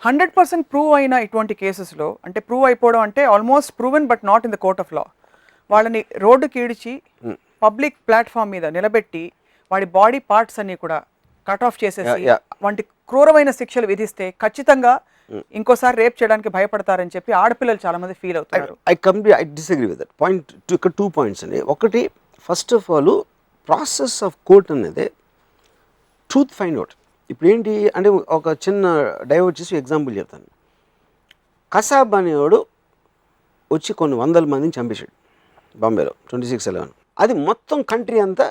100% prove అయిన ఇటువంటి కేసెస్లో, అంటే ప్రూవ్ అయిపోవడం అంటే almost proven but not in the court of law, వాళ్ళని రోడ్డుకి ఈడ్చి పబ్లిక్ ప్లాట్ఫామ్ మీద నిలబెట్టి వాడి బాడీ పార్ట్స్ అన్ని కూడా కట్ ఆఫ్ చేసేసి వంటి క్రూరమైన శిక్షలు విధిస్తే ఖచ్చితంగా ఇంకోసారి రేప్ చేయడానికి భయపడతారని చెప్పి ఆడపిల్లలు చాలా మంది ఫీల్ అవుతారు. I disagree with that point. ఇక్కడ 2 పాయింట్స్ అండి. ఒకటి, first of all process of court అనేది ట్రూత్ ఫైండ్ అవుట్. ఇప్పుడు ఏంటి అంటే ఒక చిన్న డైవర్ట్ చేసి ఎగ్జాంపుల్ చెప్తాను. కసాబ్ అనేవాడు వచ్చి కొన్ని వందల మందిని చంపేశాడు బాంబేలో 26/11. అది మొత్తం కంట్రీ అంతా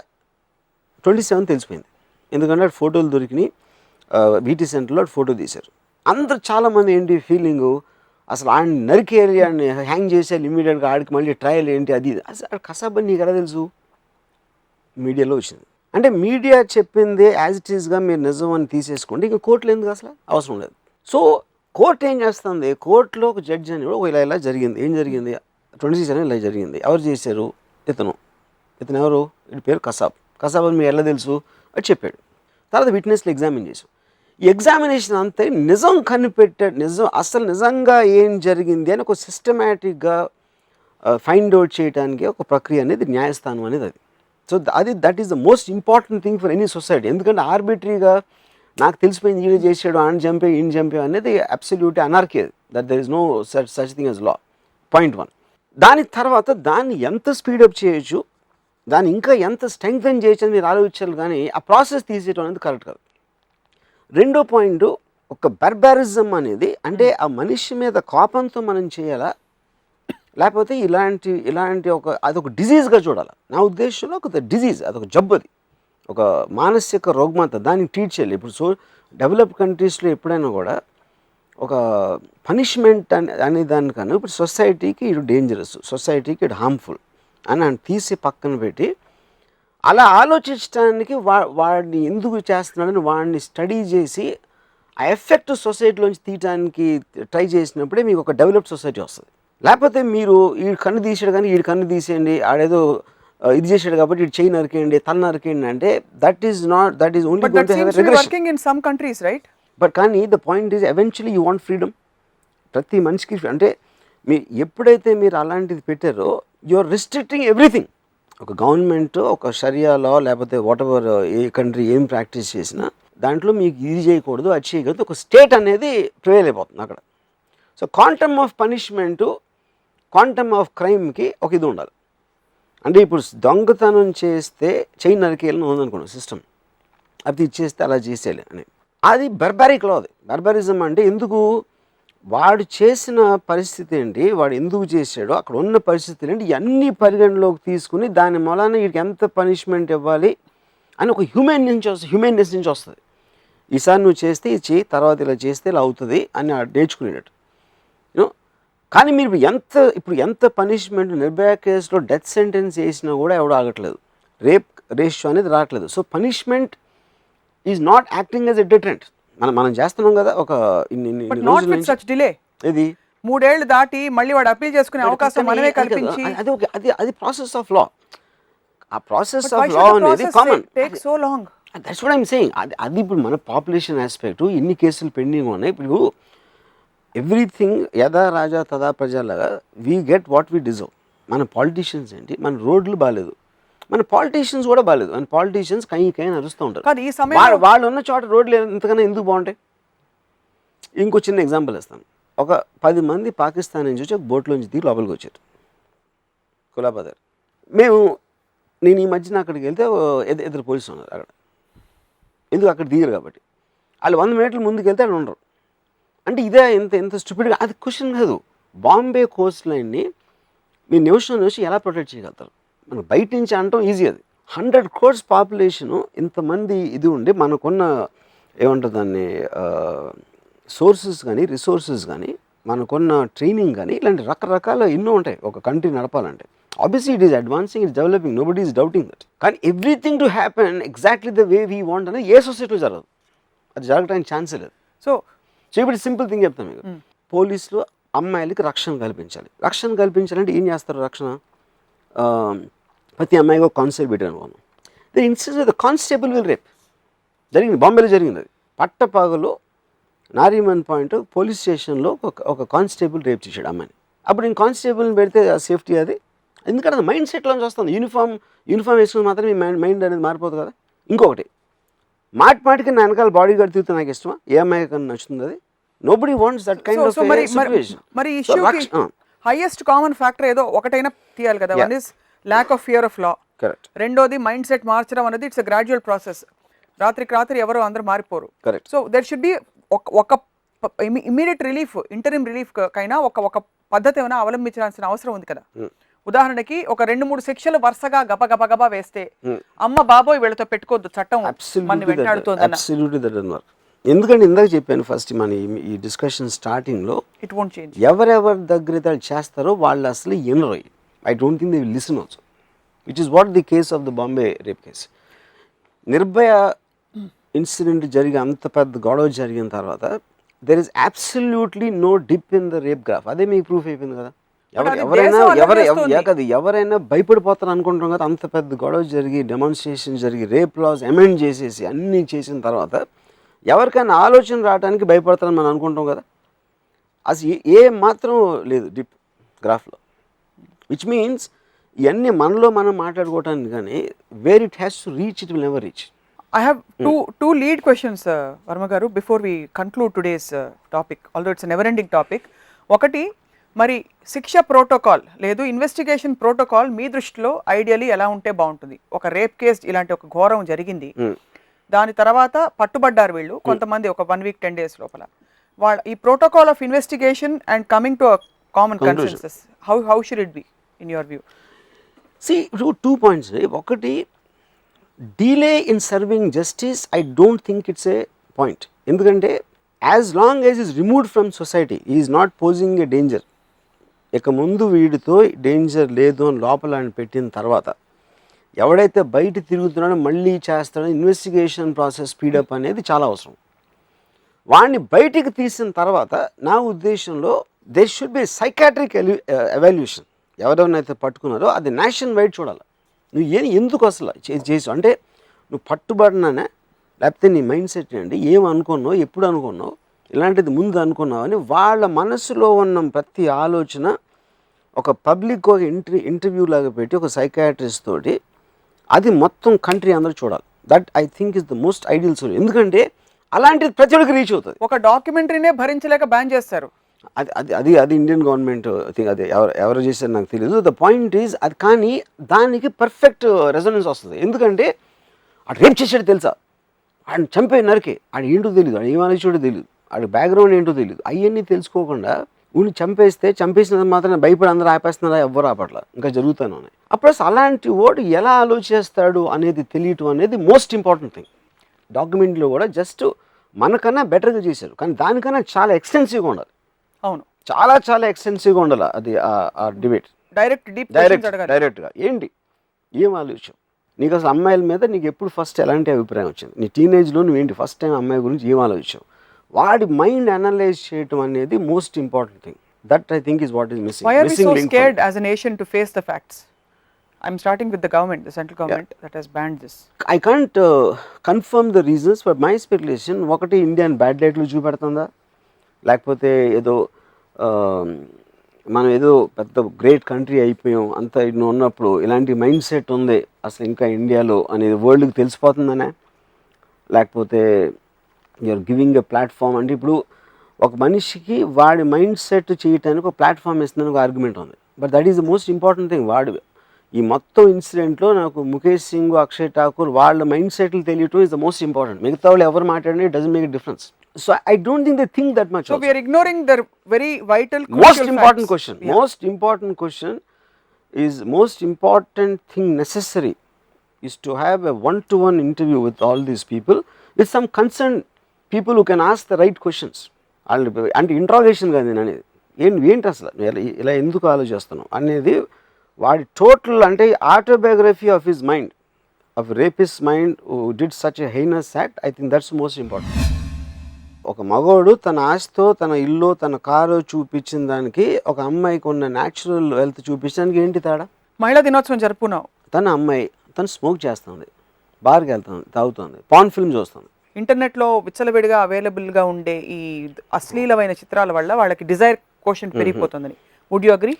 27 తెలిసిపోయింది. ఎందుకంటే ఫోటోలు దొరికినాయి, వీటీ సెంటర్లో ఫోటో తీశారు. అందరు చాలామంది ఏంటి ఫీలింగు, అసలు ఆయన నరికేయాలి, ఆయన్ని హ్యాంగ్ చేసేయాలి ఇమీడియట్గా, ఆడికి మళ్ళీ ట్రయల్ ఏంటి అది అసలు కసాబ్ అని నీకు ఎలా తెలుసు? మీడియాలో వచ్చింది. అంటే మీడియా చెప్పింది యాజ్ ఇట్ ఈస్గా మీరు నిజం అని తీసేసుకోండి, ఇంకా కోర్టులో ఎందుకు అసలు అవసరం లేదు. సో కోర్టు ఏం చేస్తుంది, కోర్టులో ఒక జడ్జి అని కూడా ఇలా జరిగింది, ఏం జరిగింది 26 అని ఇలా జరిగింది, ఎవరు చేశారు, ఇతను ఎవరు, వీడి పేరు కసాబ్ అని మీరు ఎలా తెలుసు అని చెప్పాడు. తర్వాత విట్నెస్లు ఎగ్జామిన్ చేసాం. ఈ ఎగ్జామినేషన్ అంతా నిజం కనిపెట్టాడు, అసలు నిజంగా ఏం జరిగింది అని ఒక సిస్టమేటిక్గా ఫైండ్ అవుట్ చేయడానికి ఒక ప్రక్రియ అనేది న్యాయస్థానం అనేది అది. So that is the most important thing for any society. ఎందుకంటే ఆర్బిటరీగా నాకు తెలిసిపోయింది ఈయన చేసాడు, ఆయన చంపే ఈయన చంపే అనేది absolute anarchy. That there is no such thing as law. Point 1. దాని తర్వాత దాన్ని ఎంత స్పీడప్ చేయొచ్చు, దాన్ని ఇంకా ఎంత స్ట్రెంగ్తెన్ చేయొచ్చు అని మీరు ఆలోచించాలి, కానీ ఆ ప్రాసెస్ తీసేయడం అనేది కరెక్ట్ కాదు. రెండో పాయింట్, ఒక బర్బారిజం అనేది అంటే ఆ మనిషి మీద కోపంతో మనం చేయాలా, లేకపోతే ఇలాంటి అదొక డిజీజ్గా చూడాలి. నా ఉద్దేశంలో ఒక డిజీజ్, అదొక జబ్బు, అది ఒక మానసిక రుగ్మత, దాన్ని ట్రీట్ చేయాలి. ఇప్పుడు డెవలప్డ్ కంట్రీస్లో ఎప్పుడైనా కూడా ఒక పనిష్మెంట్ అనే దానికన్నా ఇప్పుడు సొసైటీకి ఇది డేంజరస్, సొసైటీకి ఇది హార్మ్ఫుల్ అని తీసి పక్కన పెట్టి అలా ఆలోచించడానికి వాడిని ఎందుకు చేస్తున్నాడని వాడిని స్టడీ చేసి ఆ ఎఫెక్ట్ సొసైటీలోంచి తీయడానికి ట్రై చేసినప్పుడే మీకు ఒక డెవలప్డ్ సొసైటీ వస్తుంది. లేకపోతే మీరు ఈ కన్ను తీసాడు కానీ ఈ కన్ను తీసేయండి, ఆడేదో ఇది చేశాడు కాబట్టి ఇటు చేయి నరికేయండి, తల నరికేయండి అంటే that is only going to have a regression. Working in some countries, right? But కానీ the point is eventually you want freedom. ప్రతి మనిషికి అంటే ఎప్పుడైతే మీరు అలాంటిది పెట్టారో యు ఆర్ రిస్ట్రిక్టింగ్ ఎవ్రీథింగ్. ఒక గవర్నమెంట్ ఒక షరియా లా లేకపోతే వాట్ ఎవర్ ఏ కంట్రీ ఏం ప్రాక్టీస్ చేసినా దాంట్లో మీకు ఇది చేయకూడదు అది చేయకూడదు, ఒక స్టేట్ అనేది ప్రివేల్ అయిపోతుంది అక్కడ. So quantum of punishment, quantum of క్రైమ్కి ఒక ఇది ఉండాలి. అంటే ఇప్పుడు దొంగతనం చేస్తే చైన్ నరికేయాలని ఉందనుకోండి సిస్టమ్, అది ఇచ్చేస్తే అలా చేసేయాలి అని, అది బర్బారిక్ లా. అది బర్బారిజం అంటే ఎందుకు, వాడు చేసిన పరిస్థితి ఏంటి, వాడు ఎందుకు చేశాడో అక్కడ ఉన్న పరిస్థితులు ఏంటి, ఇవన్నీ పరిగణలోకి తీసుకుని దాని మూలాన వీడికి ఎంత పనిష్మెంట్ ఇవ్వాలి అని ఒక హ్యూమెన్నెస్ నుంచి వస్తుంది. ఈసారి నువ్వు చేస్తే ఇది చేయి, తర్వాత ఇలా చేస్తే ఇలా అవుతుంది అని నేర్చుకునేటట్టు. యూనో, కానీ మీరు ఎంత పనిష్మెంట్, నిర్భయ కేసులో డెత్ సెంటెన్స్ వేసినా కూడా ఎవడు ఆగట్లేదు, రేప్ రేషియో అనేది రావట్లేదు. So punishment is not acting as a deterrent. మనం చేస్తున్నాం కదా ఒక ఇది 3 ఏళ్ళు దాటి మళ్ళీ వాడు అప్పీల్ చేసుకునే అవకాశం మనమే కల్పించి, అది ప్రాసెస్ ఆఫ్ లా. ఆ ప్రాసెస్ ఆఫ్ లా అనేది common. Take so long. That's what I'm saying. అది ఇప్పుడు మన పాపులేషన్ ఆస్పెక్ట్, ఇన్ని కేసులు పెండింగ్ ఉన్నాయి. ఇప్పుడు ఎవ్రీథింగ్ యథా రాజా తదా ప్రజలాగా we get what we deserve. మన పాలిటీషియన్స్ ఏంటి, మన రోడ్లు బాగాలేదు, మన పాలిటీషియన్స్ కూడా బాగాలేదు. మన పాలిటీషియన్స్ కై నడుస్తూ ఉంటారు. వాళ్ళు ఉన్న చోట రోడ్లు ఎంతకన్నా ఎందుకు బాగుంటాయి. ఇంకో చిన్న ఎగ్జాంపుల్ ఇస్తాను. ఒక 10 మంది పాకిస్తాన్ నుంచి వచ్చి ఒక బోట్లోంచి దిగి లోపలికి వచ్చారు కులాబదర్. నేను ఈ మధ్యన అక్కడికి వెళ్తే ఇద్దరు పోలీసులు ఉన్నారు అక్కడ. ఎందుకు అక్కడ దిగరు కాబట్టి. వాళ్ళు 100 మీటర్ల ముందుకు వెళ్తే వాళ్ళు ఉండరు. అంటే ఇదే ఎంత స్టూపిడ్గా, అది క్వశ్చన్ కాదు. బాంబే కోస్ట్ లైన్ని మీ నిమిషం ఎలా ప్రొటెక్ట్ చేయగలుగుతారు? మనకు బయట నుంచి అనటం ఈజీ. అది 100 crores పాపులేషను, ఇంతమంది ఇది ఉండి మనకున్న ఏమంటారు దాన్ని సోర్సెస్ కానీ రిసోర్సెస్ కానీ మనకున్న ట్రైనింగ్ కానీ ఇలాంటి రకరకాల ఎన్నో ఉంటాయి ఒక కంట్రీ నడపాలంటే. Obviously it is advancing, it's developing, nobody is doubting that. కానీ everything to happen exactly the way we want అనేది ఏ సొసైటీలో జరగదు, అది జరగడానికి ఛాన్సే లేదు. సో ఇప్పుడు సింపుల్ థింగ్ చెప్తాను మీకు. పోలీసులు అమ్మాయిలకి రక్షణ కల్పించాలంటే ఏం చేస్తారు? రక్షణ ప్రతి అమ్మాయికి ఒక కానిస్టేబుల్ పెట్టారు అనుకోను. The instance the constable will rape జరిగింది, బాంబేలో జరిగింది. అది పట్టపగలు నారీమన్ పాయింట్ పోలీస్ స్టేషన్లో ఒక కానిస్టేబుల్ రేప్ చేశాడు అమ్మాయిని. అప్పుడు నేను కానిస్టేబుల్ని పెడితే సేఫ్టీ అది, ఎందుకంటే అది మైండ్ సెట్లోంచి వస్తుంది. యూనిఫామ్ వేసుకుని మాత్రం మీ మైండ్ అనేది మారిపోతుంది కదా. ఇంకొకటి మాటికి నా వెనకాల బాడీ గార్డ్ తిరుగుతా నాకు ఇష్టమా? ఏ అమ్మాయి కన్నా నచ్చుతుంది అది? Nobody wants that kind of situation. మరి ఇష్యూకి హైయెస్ట్ కామన్ ఫ్యాక్టర్ ఏదో ఒకటైనా తీయాలి కదా. One is lack of fear of law, correct. రెండోది మైండ్ సెట్ మార్చడం అనేది ఇట్స్ గ్రాడ్యువల్ ప్రాసెస్. రాత్రికి రాత్రి ఎవరు అందరూ మారిపోరు. Correct. So there should be ఒక ఇమీడియట్ రిలీఫ్, ఇంటరిమ్ రిలీఫ్ కైనా ఒక పద్ధతి ఏమైనా అవలంబించాల్సిన అవసరం ఉంది కదా. ఉదాహరణకి ఒక 2-3 శిక్షలు వరుసగా గబగబా వేస్తే అమ్మ బాబోయ్ వీళ్ళతో పెట్టుకోవద్దు, చట్టం మన వెంటాడుతుంది. ఎందుకంటే ఇందాక చెప్పాను ఫస్ట్ మన ఈ డిస్కషన్ స్టార్టింగ్లో, ఇట్ వోంట్ చేంజ్. ఎవరెవరి దగ్గర చేస్తారో వాళ్ళు అసలు ఎనరు. I don't think they will listen also, which is what the case of the Bombay rape case. Nirbhaya incident జరిగి అంత పెద్ద గొడవ జరిగిన తర్వాత there is absolutely no dip in the rape graph. అదే మీకు ప్రూఫ్ అయిపోయింది కదా. ఎవరైనా భయపడిపోతారు అనుకుంటాం కదా. అంత పెద్ద గొడవ జరిగి డెమాన్స్ట్రేషన్ జరిగి రేప్ లాస్ అమెండ్ చేసేసి అన్నీ చేసిన తర్వాత ఎవరికైనా ఆలోచన రావడానికి భయపడతారని మనం అనుకుంటాం కదా. అసలు ఏ మాత్రం లేదు డిప్ గ్రాఫ్లో, విచ్ మీన్స్ ఇవన్నీ మనలో మనం మాట్లాడుకోవటానికి కానీ where it has to reach it will never reach. I have two lead questions, Varma garu, before we conclude today's topic, although it's a never ending topic. ఒకటి, మరి శిక్ష ప్రోటోకాల్ లేదు ఇన్వెస్టిగేషన్ ప్రోటోకాల్ మీ దృష్టిలో ఐడియలీ ఎలా ఉంటే బాగుంటుంది? ఒక rape case ఇలాంటి ఒక ఘోరం జరిగింది, దాని తర్వాత పట్టుబడ్డారు వీళ్ళు కొంతమంది ఒక 1 week 10 days లోపల. వాళ్ళ ఈ protocol of investigation and coming to common consensus, how should it be in your view? See, 2 points. ఒకటి, delay in serving justice, I don't think it's a point. ఎందుకంటే as long as he is removed from society, he is not posing a danger. ఇక ముందు వీడితో danger లేదు అని లోపల పెట్టిన తర్వాత ఎవడైతే బయట తిరుగుతున్నాడో మళ్ళీ చేస్తాడో ఇన్వెస్టిగేషన్ ప్రాసెస్ స్పీడప్ అనేది చాలా అవసరం. వాడిని బయటికి తీసిన తర్వాత నా ఉద్దేశంలో there should be psychiatric evaluation. ఎవరెవరినైతే పట్టుకున్నారో అది నేషన్ వైడ్ చూడాలి. నువ్వు ఎందుకు అసలు చేసావు అంటే, నువ్వు పట్టుబడినానే లేకపోతే నీ మైండ్ సెట్ ఏంటి, ఏమనుకున్నావు, ఎప్పుడు అనుకున్నావు, ఇలాంటిది ముందు అనుకున్నావు అని వాళ్ళ మనసులో ఉన్న ప్రతి ఆలోచన ఒక పబ్లిక్ ఒక ఇంటర్వ్యూ లాగా పెట్టి ఒక సైకాట్రిస్ట్ తోటి అది మొత్తం కంట్రీ అందరూ చూడాలి. That I think is the most ideal solution. ఎందుకంటే అలాంటిది ప్రతి ఒక్కరికి రీచ్ అవుతుంది. ఒక డాక్యుమెంటరీనే భరించలేక బ్యాన్ చేస్తారు. అది ఇండియన్ గవర్నమెంట్ థింగ్. అది ఎవరు చేశారు నాకు తెలియదు. ద పాయింట్ ఈజ్ అది, కానీ దానికి పర్ఫెక్ట్ రెజొనెన్స్ వస్తుంది. ఎందుకంటే ఆడు రేప్ చేసాడు తెలుసా, ఆడిని చంపే నరికే, ఆడు ఏంటో తెలియదు, ఆడు ఏమనేసాడో తెలియదు, ఆడి బ్యాక్గ్రౌండ్ ఏంటో తెలియదు, అవన్నీ తెలుసుకోకుండా ఊని చంపేసిన మాత్రం భయపడి అందరూ ఆపేస్తున్నారా, ఎవ్వరు ఆపట్ల, ఇంకా జరుగుతూనే ఉన్నాయి. అప్పుడు అసలు అలాంటి వాడు ఎలా ఆలోచిస్తాడు అనేది తెలియటం అనేది మోస్ట్ ఇంపార్టెంట్ థింగ్. డాక్యుమెంట్లో కూడా జస్ట్ మనకన్నా బెటర్గా చేశారు, కానీ దానికన్నా చాలా ఎక్స్టెన్సివ్గా ఉండాలి. అవును, చాలా ఎక్స్టెన్సివ్గా ఉండాలి అది ఆ డిబేట్. డైరెక్ట్గా ఏంటి, ఏం ఆలోచన నీకు అసలు అమ్మాయిల మీద నీకు ఎప్పుడు ఫస్ట్ ఎలాంటి అభిప్రాయం వచ్చింది, నీ టీనేజ్లో నువ్వేంటి ఫస్ట్ టైం అమ్మాయి గురించి ఏం ఆలోచించావు, వాడి మైండ్ అనలైజ్ చేయటం అనేది most important thing. That I think is what is missing. Why are we so scared as a nation to face the facts? I'm starting with the government, the central government that has banned this. I can't confirm the reasons, but my speculation ఒకటి Indian bad లైట్లు చూపెడుతుందా, లేకపోతే ఏదో మనం ఏదో పెద్ద great country అయిపోయాం అంత ఇన్ని ఉన్నప్పుడు ఇలాంటి మైండ్ సెట్ ఉంది అసలు ఇంకా ఇండియాలో అనేది వరల్డ్కి తెలిసిపోతుందనే, లేకపోతే యూఆర్ గివింగ్ ఎ ప్లాట్ఫామ్. అంటే ఇప్పుడు ఒక మనిషికి వాడి మైండ్ సెట్ చేయడానికి ఒక ప్లాట్ఫామ్ ఇస్తుందని ఒక ఆర్గ్యుమెంట్ ఉంది. But that is the most important thing. వాడు ఈ మొత్తం ఇన్సిడెంట్లో నాకు ముఖేష్ సింగ్, అక్షయ్ ఠాకూర్ వాళ్ళ మైండ్ సెట్లు తెలియటం ఇస్ ద మోస్ట్ ఇంపార్టెంట్. మిగతా వాళ్ళు ఎవరు మాట్లాడినా it doesn't make a difference. So I don't think they think that much. So we are ignoring the very vital, most important question. Yeah. Most important thing necessary is to have a one-to-one interview with all these people, with some concerned people who can ask the right questions. అంటే interrogation కాదు నేను అనేది, ఏంటి అసలు ఇలా ఎందుకు ఆలోచిస్తున్నావు అనేది వాడి టోటల్ అంటే autobiography of his mind, of rapist mind who did such a highness act. I think that's most important. ఒక మగవాడు తన ఆస్తితో, తన ఇల్లు, తన కారు చూపించిన దానికి ఒక అమ్మాయికి ఉన్న న్యాచురల్ వెల్త్ చూపించడానికి ఏంటి తేడా? మహిళా దినోత్సవం జరుపుకున్నావు, తన అమ్మాయి తను స్మోక్ చేస్తుంది, బార్కి వెళ్తుంది, తాగుతుంది, పాన్ ఫిల్మ్ చూస్తుంది, ఇంటర్నెట్లో విచ్చలవిడిగా అవైలబుల్గా ఉండే ఈ అశ్లీలమైన చిత్రాల వల్ల వాళ్ళకి డిజైర్ కోషన్ పెరిగిపోతుందని. Would you agree?